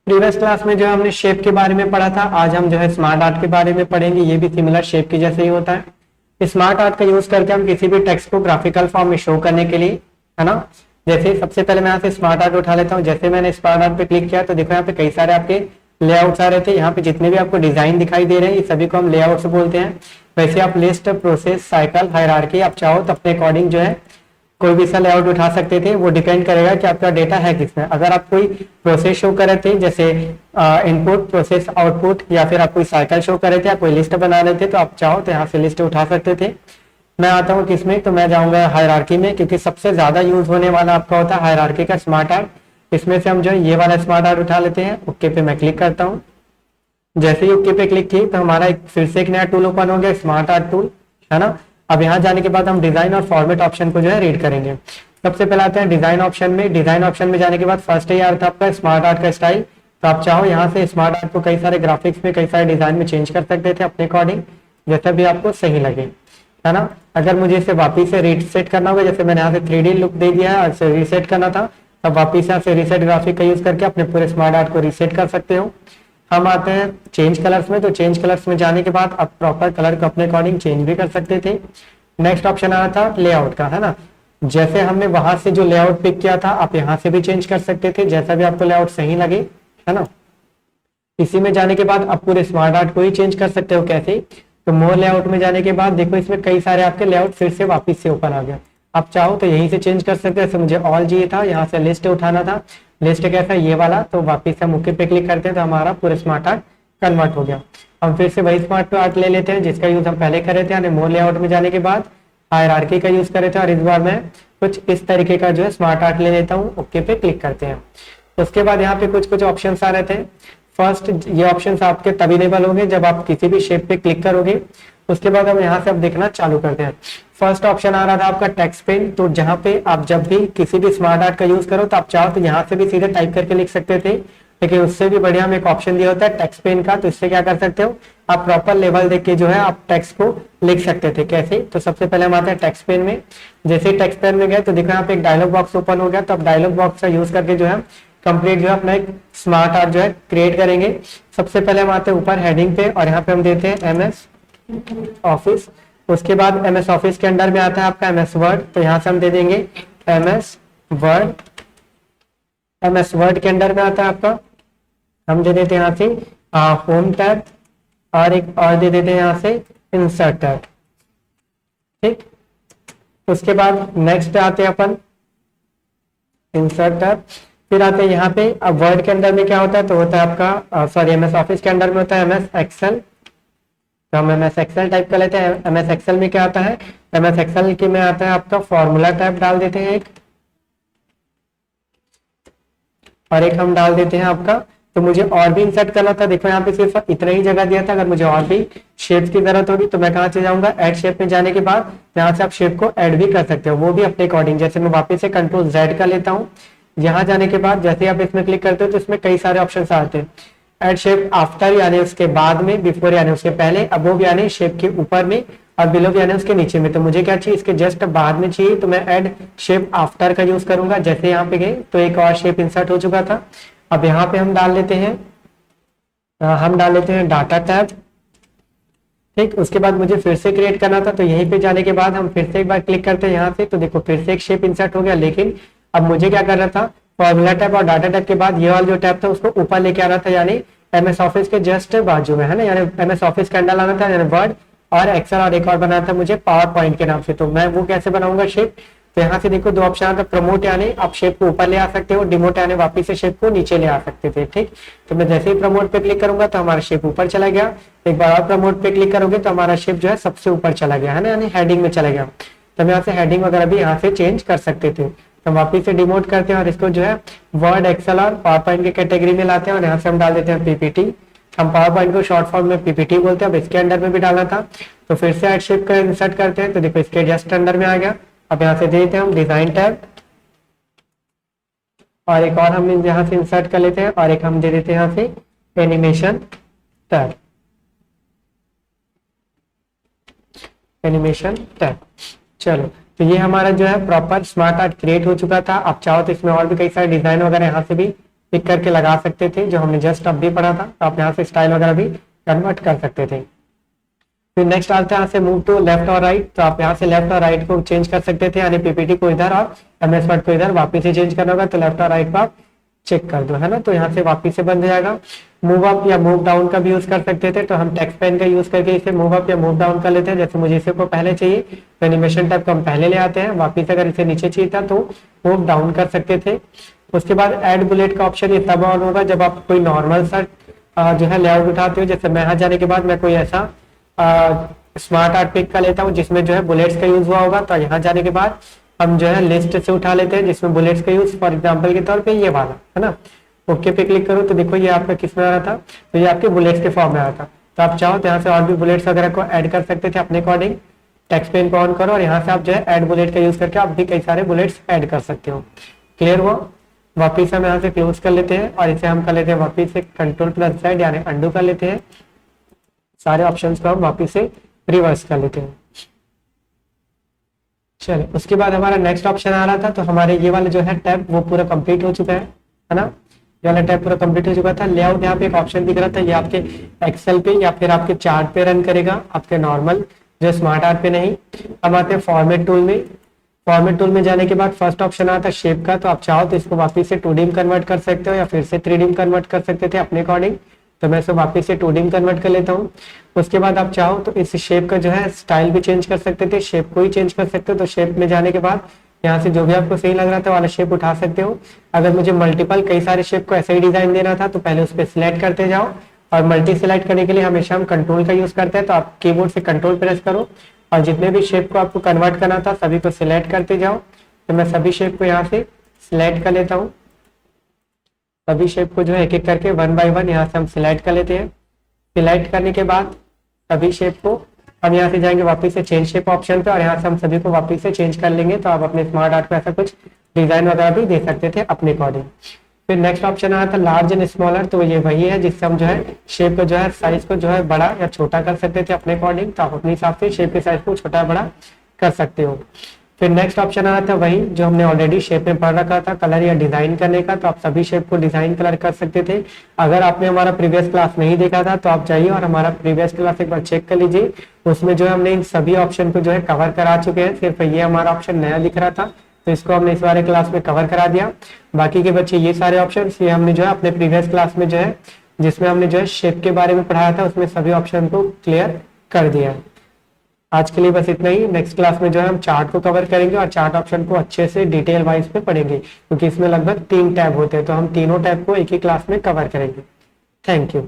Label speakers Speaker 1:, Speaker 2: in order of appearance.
Speaker 1: Previous class में जो है हमने शेप के बारे में पढ़ा था, आज हम जो है स्मार्ट आर्ट के बारे में पढ़ेंगे। ये भी सिमिलर शेप के जैसे ही होता है। स्मार्ट आर्ट का यूज करके हम किसी भी टेक्स्ट को ग्राफिकल फॉर्म में शो करने के लिए, है ना। जैसे सबसे पहले मैं यहाँ से स्मार्ट आर्ट उठा लेता हूँ। जैसे मैंने स्मार्ट आर्ट पे क्लिक किया तो देखो यहाँ पे कई सारे आपके लेआउट्स आ रहे थे। यहाँ पे जितने भी आपको डिजाइन दिखाई दे रहे हैं ये सभी को हम लेआउट्स बोलते हैं। वैसे आप लिस्ट, प्रोसेस, साइकिल, हायरार्की आप चाहो तो अपने अकॉर्डिंग जो है कोई भी सा लेआउट उठा सकते थे। वो डिपेंड करेगा कि आपका डेटा है किसमें। अगर आप कोई प्रोसेस शो कर रहे थे जैसे इनपुट, प्रोसेस, आउटपुट, या फिर आप कोई साइकिल शो कर रहे थे या कोई लिस्ट बना रहे थे तो आप चाहो तो यहाँ से लिस्ट उठा सकते थे। मैं आता हूँ किसमें, तो मैं जाऊंगा हायरार्की में, क्योंकि सबसे ज्यादा यूज होने वाला आपका होता है हायरार्की का स्मार्ट आर्ट। इसमें से हम जो है ये वाला स्मार्ट आर्ट उठा लेते हैं। ओके पे मैं क्लिक करता हूँ। जैसे ही ओके पे क्लिक की तो हमारा एक फिर से एक नया टूल ओपन हो गया, स्मार्ट आर्ट टूल, है ना। अब यहाँ जाने के बाद हम डिजाइन और फॉर्मेट ऑप्शन को जो है रीड करेंगे। सबसे पहले आते हैं डिजाइन ऑप्शन में। डिजाइन ऑप्शन में जाने के बाद फर्स्ट ही आता है आपका स्मार्ट आर्ट का स्टाइल। तो आप चाहो यहाँ से स्मार्ट आर्ट को कई सारे ग्राफिक्स में, कई सारे डिजाइन में चेंज कर सकते थे अपने अकॉर्डिंग, जैसा भी आपको सही लगे, है ना। अगर मुझे इसे वापिस से रीसेट करना होगा, जैसे मैंने यहाँ से 3D लुक दे दिया है और इसे रीसेट करना था, तब वापिस यहाँ से रीसेट ग्राफिक का यूज करके अपने पूरे स्मार्ट आर्ट को रीसेट कर सकते हो। हम आते हैं चेंज कलर्स में। तो चेंज कलर्स में जाने के बाद आप प्रॉपर कलर को अपने अकॉर्डिंग चेंज भी कर सकते थे। नेक्स्ट ऑप्शन आया था लेआउट का, है ना। जैसे हमने वहां से जो लेआउट पिक किया था आप यहाँ से भी चेंज कर सकते थे, जैसा भी आपको लेआउट सही लगे, है ना। इसी में जाने के बाद आप पूरे स्मार्ट आर्ट को ही चेंज कर सकते हो। कैसे, तो मोर लेआउट में जाने के बाद देखो इसमें कई सारे आपके लेआउट फिर से वापस से ओपन आ गया। आप चाहो तो यहीं से चेंज कर सकते हो। जैसे मुझे ऑल चाहिए था, यहाँ से लिस्ट उठाना था। लिस्ट कैसा, ये वाला, तो वापिस से हम ओके पे क्लिक करते हैं तो हमारा पूरा स्मार्ट आर्ट कन्वर्ट हो गया। हम फिर से वही स्मार्ट आर्ट ले लेते हैं जिसका यूज हम पहले कर रहे थे, यानी मोर लेआउट में जाने के बाद हायरार्की का यूज कर रहे थे, और इस बार मैं कुछ इस तरीके का जो है स्मार्ट आर्ट ले लेता हूँ। ओके पे क्लिक करते हैं। उसके बाद यहाँ पे कुछ कुछ ऑप्शन आ रहे थे। फर्स्ट, ये ऑप्शन आपके तब इनेबल होंगे जब आप किसी भी शेप पे क्लिक करोगे। उसके बाद हम यहाँ से अब देखना चालू करते हैं। फर्स्ट ऑप्शन आ रहा था आपका टेक्स्ट पेन। तो जहाँ पे आप जब भी किसी भी स्मार्ट आर्ट का यूज करो तो आप चाहो तो यहाँ से भी सीधे टाइप करके लिख सकते थे, लेकिन उससे भी बढ़िया में एक ऑप्शन दिया होता है टेक्स्ट पेन का। तो इससे क्या कर सकते हो, आप प्रॉपर लेवल देख के जो है आप टेक्स्ट को लिख सकते थे। कैसे, तो सबसे पहले हम आते हैं टेक्स्ट पेन में। जैसे टेक्स्ट पेन में गए तो देखो यहाँ पे एक डायलॉग बॉक्स ओपन हो गया। तो अब डायलॉग बॉक्स का यूज करके जो है कंप्लीट जो है अपना एक स्मार्ट आर्ट जो है क्रिएट करेंगे। सबसे पहले हम आते हैं ऊपर हेडिंग पे और यहाँ पे हम देते हैं MS ऑफिस। उसके बाद MS ऑफिस के अंडर में आता है आपका MS वर्ड। तो यहाँ से हम दे देंगे MS वर्ड। MS वर्ड के अंडर में आता है आपका, हम दे देते हैं यहाँ से होम टैब, और एक और दे देते हैं यहाँ से इंसर्ट टैब। ठीक, उसके बाद नेक्स्ट आते हैं अपन इंसर्ट टैब। फिर आते हैं यहाँ पे, अब वर्ड के अंदर में क्या होता है, तो होता है आपका सॉरी MS ऑफिस के अंदर में होता है MS एक्सेल। तो हम MS एक्सेल टाइप कर लेते हैं। MS एक्सेल में क्या आता है, MS एक्सेल के में आता है आपका फॉर्मूला टैब डाल देते हैं एक, और एक हम डाल देते हैं आपका, तो मुझे और भी इंसर्ट करना था। देखो यहाँ पे सिर्फ इतना ही जगह दिया था। अगर मुझे और भी शेप्स की जरूरत होगी तो मैं कहाँ से जाऊंगा, ऐड शेप में जाने के बाद यहाँ से आप शेप को ऐड भी कर सकते हो, वो भी अपने अकॉर्डिंग। जैसे मैं वापस से Ctrl Z कर लेता हूँ। यहाँ जाने के बाद जैसे आप इसमें क्लिक करते हो तो इसमें कई सारे ऑप्शन आते हैं। ऐड शेप आफ्टर यानी उसके बाद में, बिफोर यानी उसके पहले, अबोव यानी शेप के ऊपर में, और बिलो यानी उसके नीचे में। तो मुझे क्या चाहिए, इसके जस्ट बाद में चाहिए, तो मैं ऐड शेप आफ्टर का यूज करूंगा। जैसे यहाँ पे गए तो एक और शेप इंसर्ट हो चुका था। अब यहाँ पे हम डाल लेते हैं डाटा टैब। ठीक, उसके बाद मुझे फिर से क्रिएट करना था, तो यहीं पे जाने के बाद हम फिर से एक बार क्लिक करते हैं यहाँ से, तो देखो फिर से एक शेप इंसर्ट हो गया। लेकिन अब मुझे क्या करना था, फॉर्मूला टैब और डाटा टैब के बाद ये वाला जो टैब था उसको ऊपर लेके आना था, यानी MS ऑफिस के जस्ट बाजू में, है ना। यानी MS ऑफिस के अंडर लाना था, यानी वर्ड और एक्सेल, और एक और बनाना था मुझे पावर पॉइंट के नाम से। तो मैं वो कैसे बनाऊंगा शेप, तो यहाँ से देखो दो ऑप्शन आता है। प्रमोट यानी आप शेप को ऊपर ले आ सकते हो, डिमोट यानी वापिस से शेप को नीचे ले आ सकते थे। ठीक, तो मैं जैसे ही प्रमोट पे क्लिक करूंगा तो हमारा शेप ऊपर चला गया। एक बार और प्रमोट पे क्लिक करोगे तो हमारा शेप जो है सबसे ऊपर चला गया, है ना, यानी हेडिंग में चला गया। तो हम यहाँ से हेडिंग वगैरह भी यहाँ से चेंज कर सकते थे। तो वापिस से डिमोट करते हैं और इसको जो है वर्ड, एक्सेल और पावर पॉइंट की कैटेगरी में लाते हैं, और यहाँ से हम डाल देते हैं PPT। हम पावर पॉइंट को शॉर्ट फॉर्म में PPT बोलते हैं। अब इसके अंडर में भी डालना था, तो फिर से ऐड शेप का इंसर्ट करते हैं। तो देखो इसके जस्ट अंडर में आ गया। अब यहाँ से दे देते हैं हम डिजाइन टैब, और एक और हम यहाँ से इंसर्ट कर लेते हैं, और एक हम दे देते हैं यहाँ से एनिमेशन टैब। चलो, तो ये हमारा जो है प्रॉपर स्मार्ट आर्ट क्रिएट हो चुका था। आप चाहो तो इसमें और भी कई सारे डिजाइन वगैरह यहाँ से भी पिक करके लगा सकते थे, जो हमने जस्ट अब भी पढ़ा था। तो आप यहाँ से स्टाइल वगैरह भी कन्वर्ट कर सकते थे। फिर नेक्स्ट आते हैं यहाँ से मूव टू लेफ्ट और राइट। तो आप यहाँ से लेफ्ट और राइट को चेंज कर सकते थे, यानी पीपीटी को इधर और एमएस वर्ड को इधर वापिस से चेंज करना होगा। तो लेफ्ट और राइट को आप चेक कर दो, है ना। तो यहाँ से वापिस से बन जाएगा। मूव अप या मूव डाउन का भी यूज कर सकते थे, तो हम टेक्स्ट पेन का यूज करके इसे मूव अप या मूव डाउन कर लेते हैं। जैसे मुझे इसे को पहले चाहिए तो एनिमेशन टाइप को हम पहले ले आते हैं, वापिस अगर इसे नीचे चाहिए था तो मूव डाउन कर सकते थे। उसके बाद एड बुलेट का ऑप्शन ये तब ऑन होगा जब आप कोई नॉर्मल सा जो है लेआउट उठाते हो। जैसे मैं यहाँ जाने के बाद मैं कोई ऐसा स्मार्ट आर्ट पिक का लेता हूँ जिसमें जो है बुलेट्स का यूज हुआ होगा, तो यहाँ जाने के बाद हम जो है लिस्ट से उठा लेते हैं जिसमें बुलेट्स का यूज, फॉर एग्जांपल के तौर पे ये वाला, है ना। ओके पे क्लिक करो तो देखो ये आपका किस में आ रहा था, तो ये आपके बुलेट्स के फॉर्म में आ रहा था। तो आप चाहो तो यहाँ से और भी बुलेट्स वगैरह को ऐड कर सकते थे अपने अकॉर्डिंग। टेक्स्ट पेन को ऑन करो और यहाँ से आप जो है ऐड बुलेट का यूज करके आप भी कई सारे बुलेट्स ऐड कर सकते हो। क्लियर हुआ। वापिस हम यहाँ से क्लोज कर लेते हैं और इसे हम कर लेते हैं वापिस से Ctrl+Z यानी अंडू कर लेते हैं। सारे ऑप्शंस को हम वापिस से रिवर्स कर लेते हैं। चलिए उसके बाद हमारा नेक्स्ट ऑप्शन आ रहा था, तो हमारे ये वाला जो है टैब वो पूरा कंप्लीट हो चुका है ना। ये वाला टैब पूरा कंप्लीट हो चुका था। लेआउट यहाँ पे एक ऑप्शन दिख रहा था, ये आपके एक्सेल पे या फिर आपके चार्ट पे रन करेगा, आपके नॉर्मल जो स्मार्ट आर्ट पे नहीं। अब आते हैं फॉर्मेट टूल में। फॉर्मेट टूल में जाने के बाद फर्स्ट ऑप्शन आता है शेप का, तो आप चाहो तो इसको वापिस से 2D में कन्वर्ट कर सकते हो या फिर से 3D में कन्वर्ट कर सकते थे अपने अकॉर्डिंग। तो मैं इसको वापिस से 2D में कन्वर्ट कर लेता हूँ। उसके बाद आप चाहो तो इस शेप का जो है स्टाइल भी चेंज कर सकते थे, शेप को ही चेंज कर सकते हो। तो शेप में जाने के बाद यहाँ से जो भी आपको सही लग रहा था वाला शेप उठा सकते हो। अगर मुझे मल्टीपल कई सारे शेप को ऐसे ही डिजाइन देना था तो पहले उस पर सिलेक्ट करते जाओ, और मल्टी सिलेक्ट करने के लिए हमेशा हम कंट्रोल का यूज करते हैं। तो आप कीबोर्ड से कंट्रोल प्रेस करो और जितने भी शेप को आपको कन्वर्ट करना था सभी को सिलेक्ट करते जाओ। तो मैं सभी शेप को यहाँ से सिलेक्ट कर लेता हूँ। सभी शेप को जो है एक एक करके 1 बाय 1 यहाँ से हम सिलेक्ट कर लेते हैं। सिलेक्ट करने के बाद सभी शेप को हम यहाँ से जाएंगे वापस से चेंज शेप ऑप्शन पे और यहाँ से हम सभी को वापस से चेंज कर लेंगे। तो आप अपने स्मार्ट आर्ट पे ऐसा कुछ डिजाइन वगैरह भी दे सकते थे अपने अकॉर्डिंग। फिर नेक्स्ट ऑप्शन आया था लार्ज एंड स्मॉलर, तो ये वही है जिससे हम जो है शेप को जो है साइज को जो है बड़ा या छोटा कर सकते थे अपने अकॉर्डिंग। तो आप अपने हिसाब से शेप के साइज को छोटा बड़ा कर सकते हो। फिर नेक्स्ट ऑप्शन आ रहा था वही जो हमने ऑलरेडी शेप में पढ़ रखा था, कलर या डिजाइन करने का। तो आप सभी शेप को डिजाइन कलर कर सकते थे। अगर आपने हमारा प्रीवियस क्लास नहीं देखा था तो आप जाइए और हमारा प्रीवियस क्लास एक बार चेक कर लीजिए। उसमें जो है हमने इन सभी ऑप्शन को जो है कवर करा चुके हैं। सिर्फ ये हमारा ऑप्शन नया दिख रहा था तो इसको हमने इस वाले क्लास में कवर करा दिया। बाकी के बच्चे ये सारे ऑप्शन ये हमने जो है अपने प्रीवियस क्लास में जो है जिसमें हमने जो है शेप के बारे में पढ़ाया था उसमें सभी ऑप्शन को क्लियर कर दिया। आज के लिए बस इतना ही। नेक्स्ट क्लास में जो है हम चार्ट को कवर करेंगे और चार्ट ऑप्शन को अच्छे से डिटेल वाइज पे पढ़ेंगे क्योंकि इसमें लगभग 3 टैब होते हैं, तो हम तीनों टैब को एक ही क्लास में कवर करेंगे। Thank you.